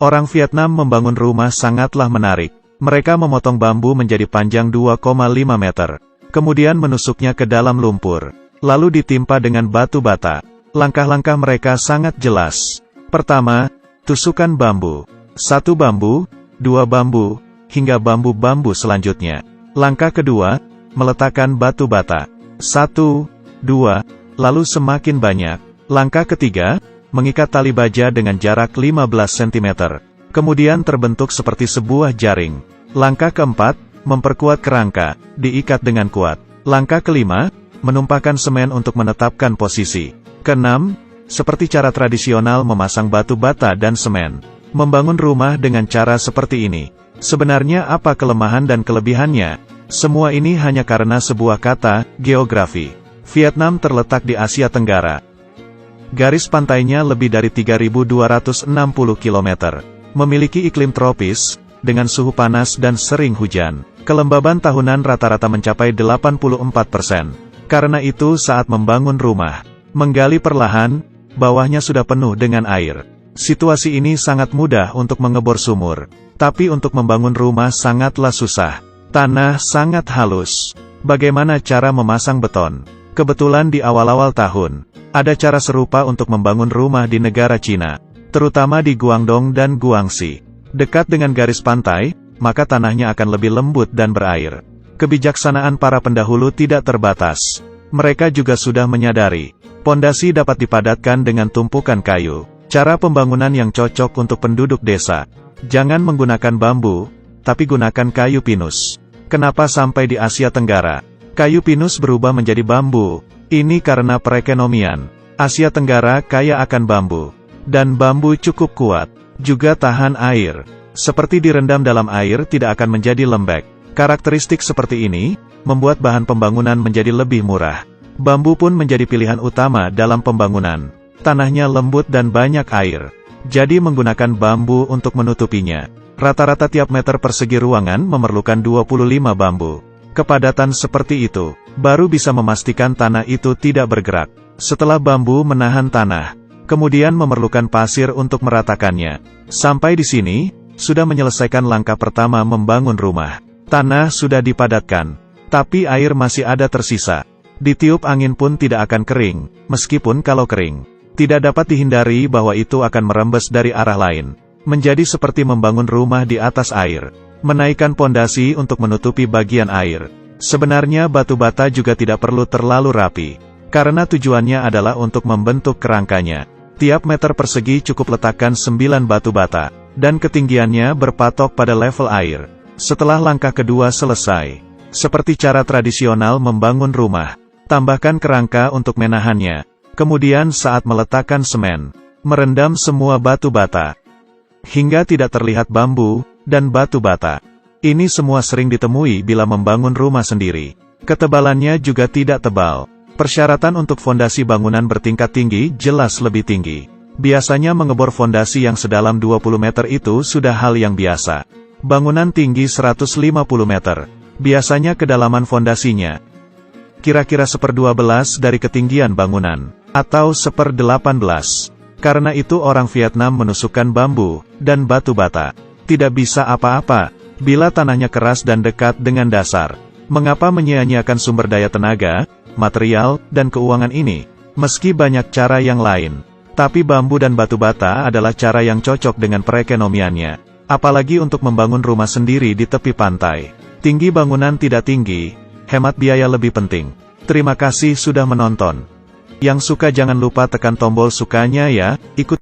Orang Vietnam membangun rumah sangatlah menarik. Mereka memotong bambu menjadi panjang 2,5 meter. Kemudian menusuknya ke dalam lumpur. Lalu ditimpa dengan batu bata. Langkah-langkah mereka sangat jelas. Pertama, tusukan bambu. 1 bambu, 2 bambu, hingga bambu-bambu selanjutnya. Langkah kedua, meletakkan batu bata. 1, 2, lalu semakin banyak. Langkah ketiga, mengikat tali baja dengan jarak 15 cm. Kemudian terbentuk seperti sebuah jaring. Langkah keempat, memperkuat kerangka, diikat dengan kuat. Langkah kelima, menumpahkan semen untuk menetapkan posisi. Keenam, seperti cara tradisional memasang batu bata dan semen. Membangun rumah dengan cara seperti ini. Sebenarnya apa kelemahan dan kelebihannya? Semua ini hanya karena sebuah kata, geografi. Vietnam terletak di Asia Tenggara. Garis pantainya lebih dari 3.260 km. Memiliki iklim tropis, dengan suhu panas dan sering hujan. Kelembaban tahunan rata-rata mencapai 84%. Karena itu saat membangun rumah, menggali perlahan, bawahnya sudah penuh dengan air. Situasi ini sangat mudah untuk mengebor sumur. Tapi untuk membangun rumah sangatlah susah. Tanah sangat halus. Bagaimana cara memasang beton? Kebetulan di awal-awal tahun, ada cara serupa untuk membangun rumah di negara Cina, terutama di Guangdong dan Guangxi. Dekat dengan garis pantai, maka tanahnya akan lebih lembut dan berair. Kebijaksanaan para pendahulu tidak terbatas. Mereka juga sudah menyadari, pondasi dapat dipadatkan dengan tumpukan kayu. Cara pembangunan yang cocok untuk penduduk desa. Jangan menggunakan bambu, tapi gunakan kayu pinus. Kenapa sampai di Asia Tenggara kayu pinus berubah menjadi bambu? Ini karena perekonomian. Asia Tenggara kaya akan bambu. Dan bambu cukup kuat. Juga tahan air. Seperti direndam dalam air tidak akan menjadi lembek. Karakteristik seperti ini, membuat bahan pembangunan menjadi lebih murah. Bambu pun menjadi pilihan utama dalam pembangunan. Tanahnya lembut dan banyak air. Jadi menggunakan bambu untuk menutupinya. Rata-rata tiap meter persegi ruangan memerlukan 25 bambu. Kepadatan seperti itu, baru bisa memastikan tanah itu tidak bergerak. Setelah bambu menahan tanah, kemudian memerlukan pasir untuk meratakannya. Sampai di sini, sudah menyelesaikan langkah pertama membangun rumah. Tanah sudah dipadatkan, tapi air masih ada tersisa. Ditiup angin pun tidak akan kering, meskipun kalau kering, tidak dapat dihindari bahwa itu akan merembes dari arah lain. Menjadi seperti membangun rumah di atas air. Menaikkan pondasi untuk menutupi bagian air. Sebenarnya batu bata juga tidak perlu terlalu rapi. Karena tujuannya adalah untuk membentuk kerangkanya. Tiap meter persegi cukup letakkan 9 batu bata. Dan ketinggiannya berpatok pada level air. Setelah langkah kedua selesai. Seperti cara tradisional membangun rumah. Tambahkan kerangka untuk menahannya. Kemudian saat meletakkan semen, merendam semua batu bata. Hingga tidak terlihat bambu dan batu bata. Ini semua sering ditemui bila membangun rumah sendiri. Ketebalannya juga tidak tebal. Persyaratan untuk fondasi bangunan bertingkat tinggi jelas lebih tinggi. Biasanya mengebor fondasi yang sedalam 20 meter itu sudah hal yang biasa. Bangunan tinggi 150 meter. Biasanya kedalaman fondasinya kira-kira 1/12 dari ketinggian bangunan, atau 1/18. Karena itu orang Vietnam menusukkan bambu dan batu bata. Tidak bisa apa-apa bila tanahnya keras dan dekat dengan dasar. Mengapa menyia-nyiakan sumber daya tenaga, material, dan keuangan ini? Meski banyak cara yang lain, tapi bambu dan batu bata adalah cara yang cocok dengan perekonomiannya. Apalagi untuk membangun rumah sendiri di tepi pantai. Tinggi bangunan tidak tinggi, hemat biaya lebih penting. Terima kasih sudah menonton. Yang suka jangan lupa tekan tombol sukanya ya, ikut